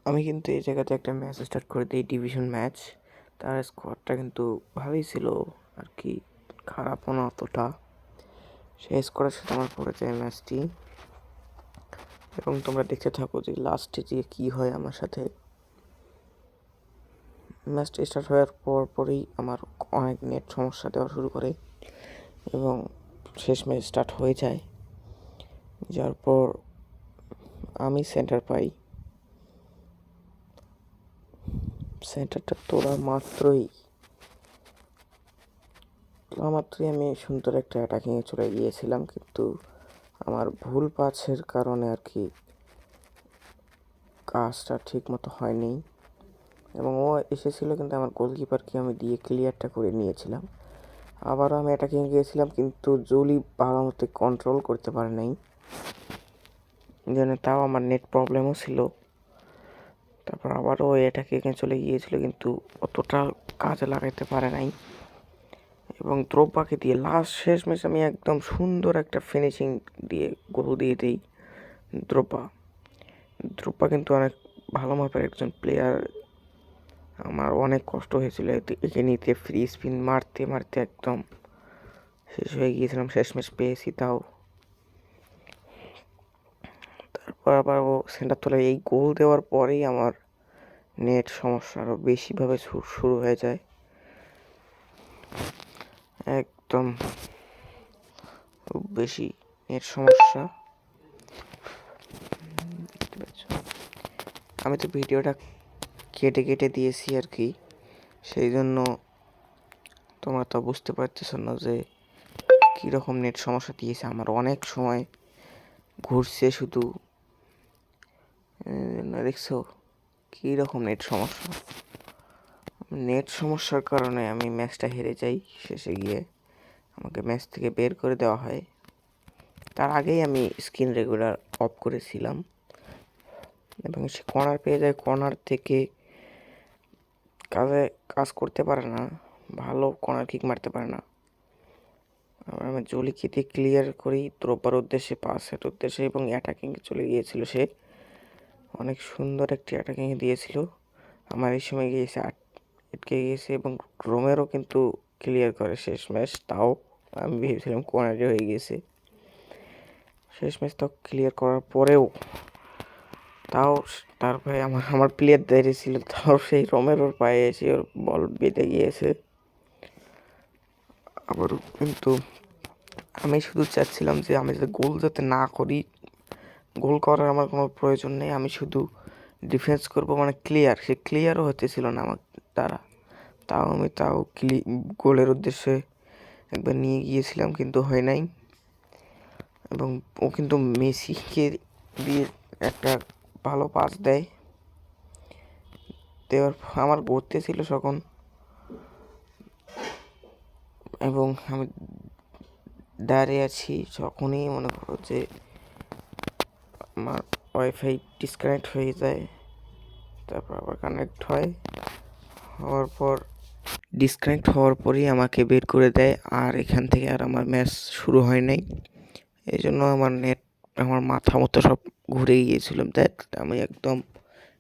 আমি কিন্তু এই জায়গাতে একটা ম্যাচ স্টার্ট করে দিই, ডিভিশন ম্যাচ। তার স্কোয়াডটা কিন্তু ভালোই ছিল আর কি, খারাপও না অতটা। সেই স্কোয়াডের সাথে আমার পড়ে যায় ম্যাচটি, এবং তোমরা দেখতে থাকো যে লাস্টে যে কী হয় আমার সাথে। ম্যাচটা স্টার্ট হওয়ার পরেই আমার অনেক নেট সমস্যা দেওয়া শুরু করে, এবং শেষ ম্যাচ স্টার্ট হয়ে যায়। যার পর আমি সেন্টার পাই। সেন্টারটা তোলা মাত্রই আমি সুন্দর একটা অ্যাটাকিংয়ে চলে গিয়েছিলাম, কিন্তু আমার ভুল পাসের কারণে আর কি কাজটা ঠিক মতো হয়নি, এবং ও এসেছিলো কিন্তু আমার গোলকিপারকে আমি দিয়ে ক্লিয়ারটা করে নিয়েছিলাম। আবারও আমি অ্যাটাকিং গিয়েছিলাম, কিন্তু জলি ভালো মতো কন্ট্রোল করতে পারে নাই, যেন তাও আমার নেট প্রবলেমও ছিল। তারপর আবারও ওই অ্যাটাকিংয়ে চলে গিয়েছিল, কিন্তু অতটা কাজে লাগাইতে পারে নাই, এবং দ্রব্যাকে দিয়ে লাস্ট শেষ ম্যাচ আমি একদম সুন্দর একটা ফিনিশিং দিয়ে গোল দিয়ে দিই। দ্রব্যা কিন্তু অনেক ভালো মাপের একজন প্লেয়ার। আমার অনেক কষ্ট হয়েছিল একে নিতে, ফ্রি স্পিন মারতে মারতে একদম শেষ হয়ে গিয়েছিলাম। শেষ ম্যাচ পেয়েছি তাও। তারপর আবার ও সেন্টার তোলে, এই গোল দেওয়ার পরেই আমার নেট সমস্যা আরও বেশিভাবে শুরু হয়ে যায়। একদম খুব বেশি নেট সমস্যা। আমি তো ভিডিওটা কেটে কেটে দিয়েছি আর কি, সেই জন্য তোমরা তো বুঝতে পারতেছ না যে কীরকম নেট সমস্যা দিয়েছে। আমার অনেক সময় ঘুরছে শুধু, দেখছো কীরকম নেট সমস্যা। নেট সমস্যার কারণে আমি ম্যাচটা হেরে যাই। শেষে গিয়ে আমাকে ম্যাচ থেকে বের করে দেওয়া হয়। তার আগেই আমি স্ক্রিন রেগুলার অফ করেছিলাম, এবং সে কর্নার পেয়ে যায়। কর্নার থেকে কাজ করতে পারে না, ভালো কর্নার কিক মারতে পারে না। আমি জলিকে দিয়ে ক্লিয়ার করি দ্রব্যার উদ্দেশ্যে, পাসের উদ্দেশ্যে, এবং অ্যাটাকিংয়ে চলে গিয়েছিল। সে অনেক সুন্দর একটি অ্যাটাকিংয়ে দিয়েছিল। আমার এই সময় গিয়েছে আটকে গিয়েছে, এবং রোমেরও কিন্তু ক্লিয়ার করে শেষ ম্যাচ। তাও আমি ভেবেছিলাম কর্নারে হয়ে গিয়েছে। শেষ ম্যাচ তাও ক্লিয়ার করার পরেও তার পায়ে আমার প্লেয়ার দাঁড়িয়ে ছিল, তাও সেই রোমেরোর পায়ে এসে ওর বল বেঁধে গিয়েছে। আবারও কিন্তু আমি শুধু চাচ্ছিলাম যে আমি যাতে গোল যাতে না করি, গোল করার আমার কোনো প্রয়োজন নেই, আমি শুধু ডিফেন্স করব, মানে ক্লিয়ার। সে ক্লিয়ারও হতেছিল না আমার দ্বারা। আমি গোলের উদ্দেশ্যে একবার নিয়ে গিয়েছিলাম, কিন্তু হয় নাই। এবং ও কিন্তু মেসিকে দিয়ে একটা ভালো পাস দেওয়ার আমার গড়তে ছিল তখন, এবং আমি দাঁড়িয়ে আছি। যখনই মনে করো যে আমার ওয়াইফাই ডিসকানেক্ট হয়ে যায়, তারপর আবার কানেক্ট হওয়ার পর ডিসকানেক্ট হওয়ার পরেই আমাকে বের করে দেয়, আর এখান থেকে আর আমার ম্যাচ শুরু হয় নাই। এই জন্য আমার মাথা মতো সব ঘুরে গিয়েছিলাম। দেখ আমি একদম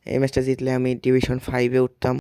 এই ম্যাচটা জিতলে আমি ডিভিশন 5-এ উঠতাম।